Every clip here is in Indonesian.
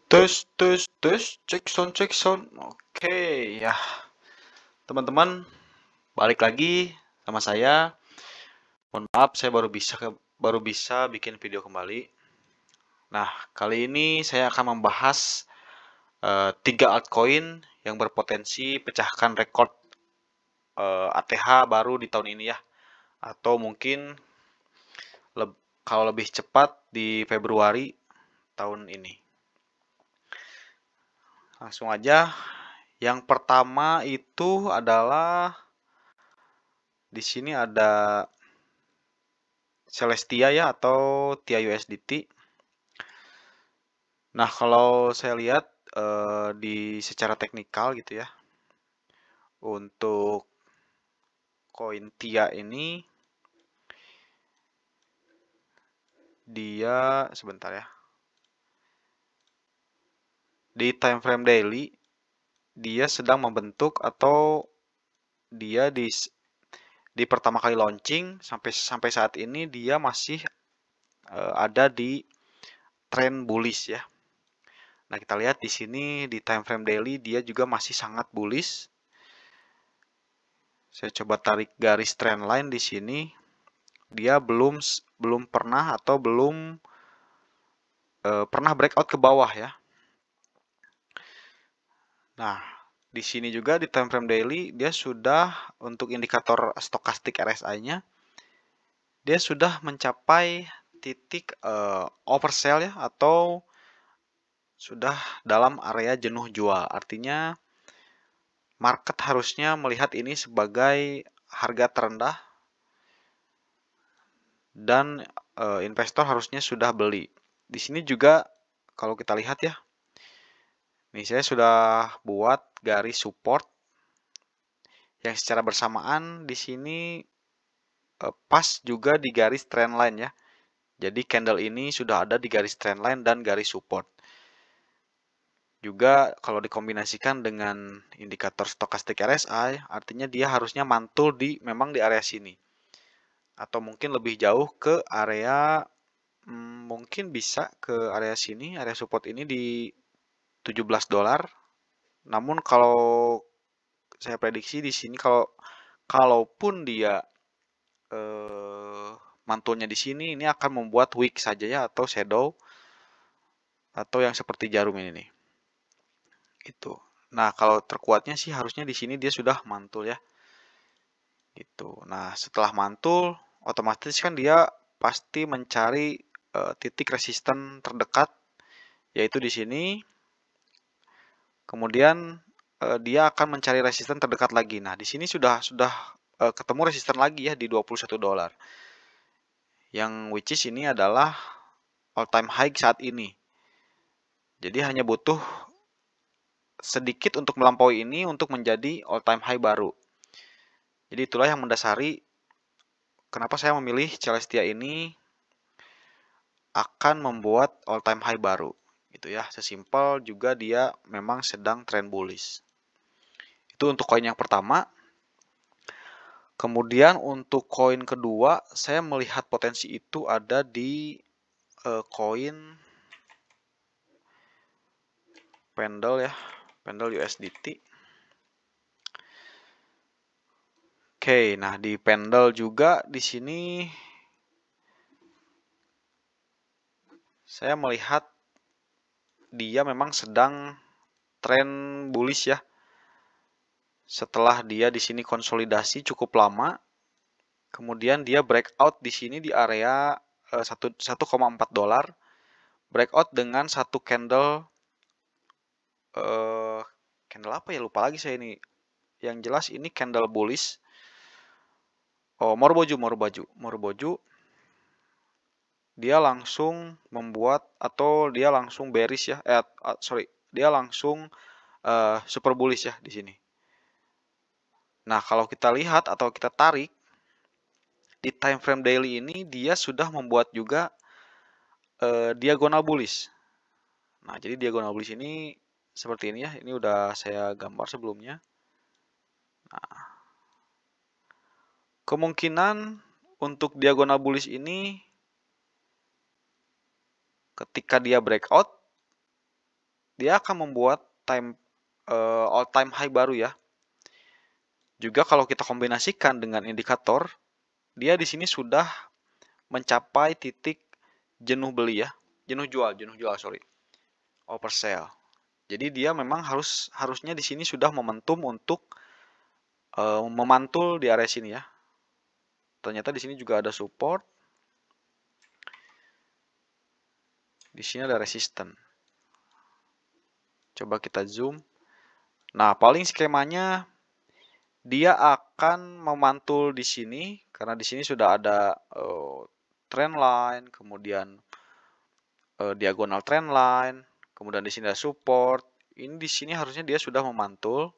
Tes, cek sound. Oke, ya, teman-teman, balik lagi sama saya. Mohon maaf, saya baru bisa bikin video kembali. Nah, kali ini saya akan membahas 3 altcoin yang berpotensi pecahkan rekor ATH baru di tahun ini ya, atau mungkin kalau lebih cepat di Februari tahun ini. Langsung aja. Yang pertama itu adalah di sini ada Celestia ya, atau TIA USDT. Nah, kalau saya lihat di secara teknikal gitu ya, untuk koin TIA ini dia sebentar ya. Di time frame daily dia sedang membentuk, atau dia di pertama kali launching sampai saat ini dia masih ada di tren bullish ya. Nah, kita lihat di sini di time frame daily dia juga masih sangat bullish. Saya coba tarik garis trend line di sini. Dia belum pernah atau belum pernah breakout ke bawah ya. Nah, di sini juga di time frame daily dia sudah untuk indikator stokastik RSI-nya dia sudah mencapai titik oversell ya, atau sudah dalam area jenuh jual. Artinya market harusnya melihat ini sebagai harga terendah dan investor harusnya sudah beli. Di sini juga kalau kita lihat ya, nih saya sudah buat garis support yang secara bersamaan di sini pas juga di garis trendline ya. Jadi candle ini sudah ada di garis trendline dan garis support. Juga kalau dikombinasikan dengan indikator stokastik RSI, artinya dia harusnya mantul memang di area sini. Atau mungkin lebih jauh ke area, mungkin bisa ke area sini, area support ini di $17. Namun kalau saya prediksi di sini kalaupun dia mantulnya di sini, ini akan membuat wick saja ya, atau shadow, atau yang seperti jarum ini nih. Gitu. Nah, kalau terkuatnya sih harusnya di sini dia sudah mantul ya. Gitu. Nah, setelah mantul, otomatis kan dia pasti mencari titik resisten terdekat, yaitu di sini. Kemudian dia akan mencari resisten terdekat lagi. Nah, di sini sudah ketemu resisten lagi ya di $21. Yang which is ini adalah all time high saat ini. Jadi hanya butuh sedikit untuk melampaui ini untuk menjadi all time high baru. Jadi itulah yang mendasari kenapa saya memilih Celestia ini akan membuat all time high baru. Gitu ya. Sesimpel juga dia memang sedang trend bullish. Itu untuk koin yang pertama. Kemudian untuk koin kedua, saya melihat potensi itu ada di koin Pendle ya, Pendle USDT. Oke, nah di Pendle juga di sini saya melihat dia memang sedang tren bullish ya. Setelah dia di sini konsolidasi cukup lama, kemudian dia breakout di sini di area $1,4, breakout dengan satu candle candle apa ya, lupa lagi saya ini. Yang jelas ini candle bullish. Oh, Moruboju. Dia langsung membuat, atau dia langsung bearish ya. Dia langsung super bullish ya di sini. Nah, kalau kita lihat atau kita tarik di time frame daily ini dia sudah membuat juga diagonal bullish. Nah, jadi diagonal bullish ini seperti ini ya. Ini udah saya gambar sebelumnya. Nah, kemungkinan untuk diagonal bullish ini ketika dia breakout dia akan membuat all time high baru ya. Juga kalau kita kombinasikan dengan indikator, dia di sini sudah mencapai titik jenuh beli ya, jenuh jual, sorry, oversell. Jadi dia memang harusnya di sini sudah momentum untuk memantul di area sini ya. Ternyata di sini juga ada support. Di sini ada resisten. Coba kita zoom. Nah, paling skemanya dia akan memantul di sini karena di sini sudah ada trend line, kemudian diagonal trend line, kemudian di sini ada support. Ini di sini harusnya dia sudah memantul.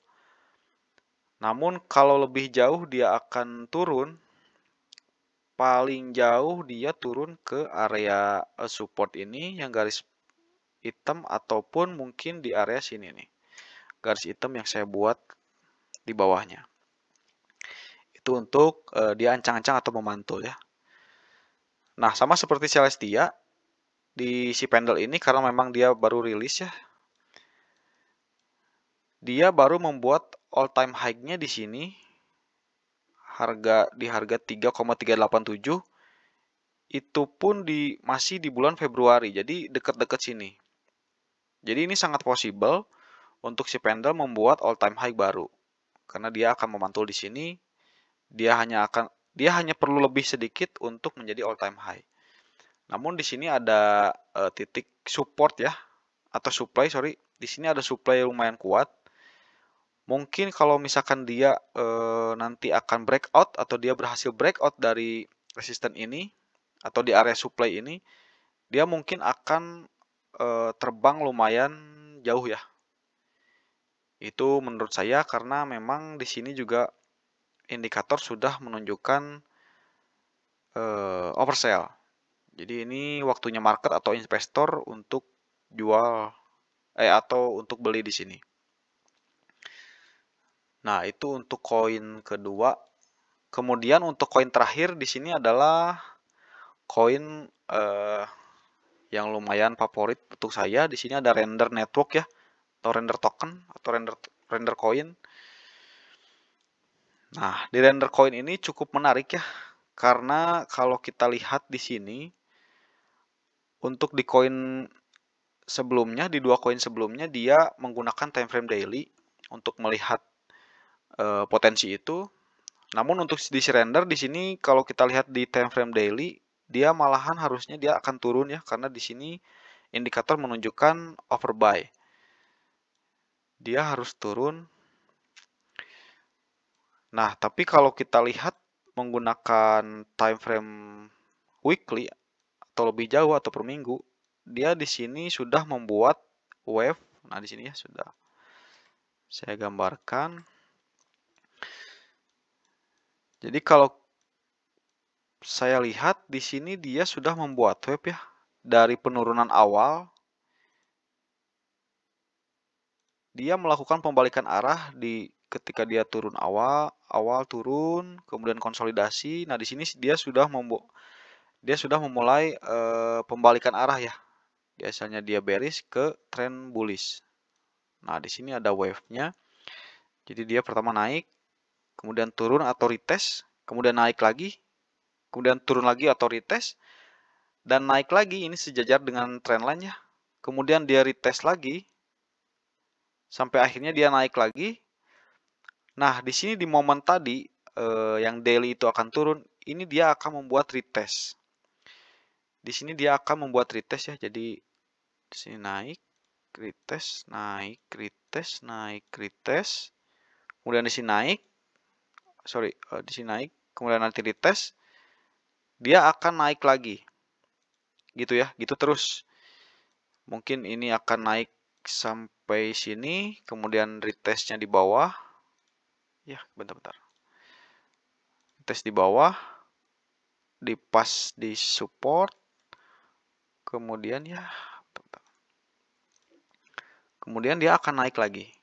Namun kalau lebih jauh dia akan turun. Paling jauh dia turun ke area support ini yang garis hitam ataupun mungkin di area sini nih. Garis hitam yang saya buat di bawahnya. Itu untuk dia ancang-ancang atau memantul ya. Nah, sama seperti Celestia di si pendel ini karena memang dia baru rilis ya. Dia baru membuat all time high-nya di sini di harga 3,387 itu pun masih di bulan Februari. Jadi dekat-dekat sini. Jadi ini sangat possible untuk si pendel membuat all time high baru. Karena dia akan memantul di sini. Dia hanya perlu lebih sedikit untuk menjadi all time high. Namun di sini ada titik support ya atau supply, sorry. Di sini ada supply yang lumayan kuat. Mungkin kalau misalkan dia nanti akan breakout atau dia berhasil breakout dari resisten ini atau di area supply ini, dia mungkin akan terbang lumayan jauh ya. Itu menurut saya karena memang di sini juga indikator sudah menunjukkan oversell. Jadi ini waktunya market atau investor untuk jual atau untuk beli di sini. Nah, itu untuk koin kedua. Kemudian untuk koin terakhir di sini adalah koin yang lumayan favorit untuk saya. Di sini ada render network ya, atau render token atau render coin. Nah, di render coin ini cukup menarik ya, karena kalau kita lihat di sini untuk di koin sebelumnya, di dua koin sebelumnya dia menggunakan time frame daily untuk melihat potensi itu. Namun untuk di render di sini kalau kita lihat di time frame daily, dia malahan harusnya dia akan turun ya karena di sini indikator menunjukkan overbuy. Dia harus turun. Nah, tapi kalau kita lihat menggunakan time frame weekly atau lebih jauh atau per minggu, dia di sini sudah membuat wave. Nah, di sini ya sudah saya gambarkan. Jadi kalau saya lihat di sini dia sudah membuat wave ya dari penurunan awal. Dia melakukan pembalikan arah ketika dia turun awal turun, kemudian konsolidasi. Nah, di sini dia sudah memulai pembalikan arah ya. Biasanya dia bearish ke trend bullish. Nah, di sini ada wave-nya. Jadi dia pertama naik, kemudian turun atau retest, kemudian naik lagi, kemudian turun lagi atau retest, dan naik lagi. Ini sejajar dengan trend line ya. Kemudian dia retest lagi, sampai akhirnya dia naik lagi. Nah, di sini di momen tadi yang daily itu akan turun, ini dia akan membuat retest. Di sini dia akan membuat retest ya. Jadi di sini naik, retest, naik, retest, naik, retest. Kemudian di sini naik. Di sini naik, kemudian nanti retest. Dia akan naik lagi. Gitu ya, gitu terus. Mungkin ini akan naik sampai sini, kemudian retestnya di bawah. Ya, bentar-bentar. Tes di bawah, di pas di support, kemudian ya, kemudian dia akan naik lagi.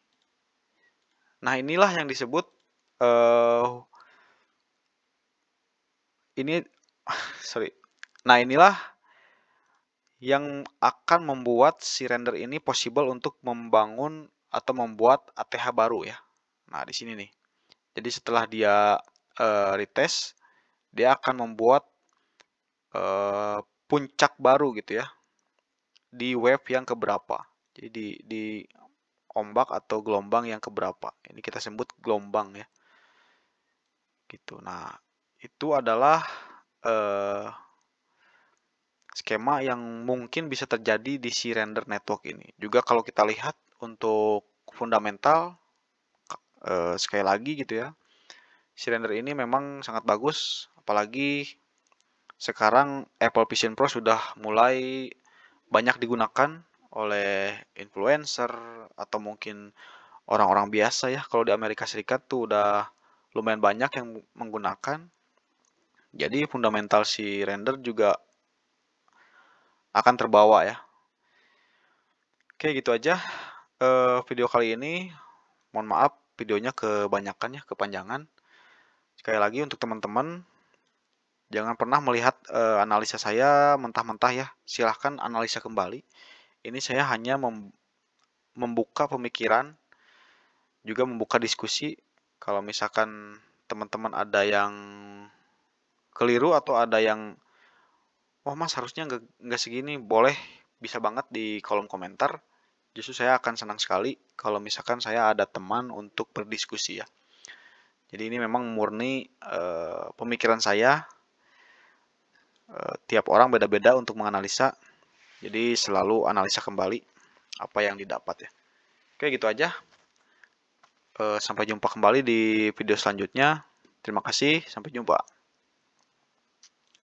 Nah, inilah yang disebut ini sorry. Nah, inilah yang akan membuat si render ini possible untuk membangun atau membuat ATH baru ya. Nah, di sini nih. Jadi setelah dia retest, dia akan membuat puncak baru gitu ya di wave yang keberapa. Jadi di ombak atau gelombang yang keberapa. Ini kita sebut gelombang ya. Gitu. Nah, itu adalah skema yang mungkin bisa terjadi di si render network ini. Juga kalau kita lihat untuk fundamental, sekali lagi gitu ya, si render ini memang sangat bagus, apalagi sekarang Apple Vision Pro sudah mulai banyak digunakan oleh influencer atau mungkin orang-orang biasa ya. Kalau di Amerika Serikat tuh udah lumayan banyak yang menggunakan. Jadi fundamental si render juga akan terbawa ya. Oke, gitu aja video kali ini. Mohon maaf videonya kebanyakan ya, kepanjangan. Sekali lagi untuk teman-teman, jangan pernah melihat analisa saya mentah-mentah ya. Silahkan analisa kembali. Ini saya hanya membuka pemikiran, juga membuka diskusi. Kalau misalkan teman-teman ada yang keliru atau ada yang, oh mas harusnya nggak segini, boleh, bisa banget di kolom komentar. Justru saya akan senang sekali kalau misalkan saya ada teman untuk berdiskusi ya. Jadi ini memang murni pemikiran saya. Tiap orang beda-beda untuk menganalisa. Jadi selalu analisa kembali apa yang didapat ya. Oke, gitu aja. Sampai jumpa kembali di video selanjutnya. Terima kasih, sampai jumpa.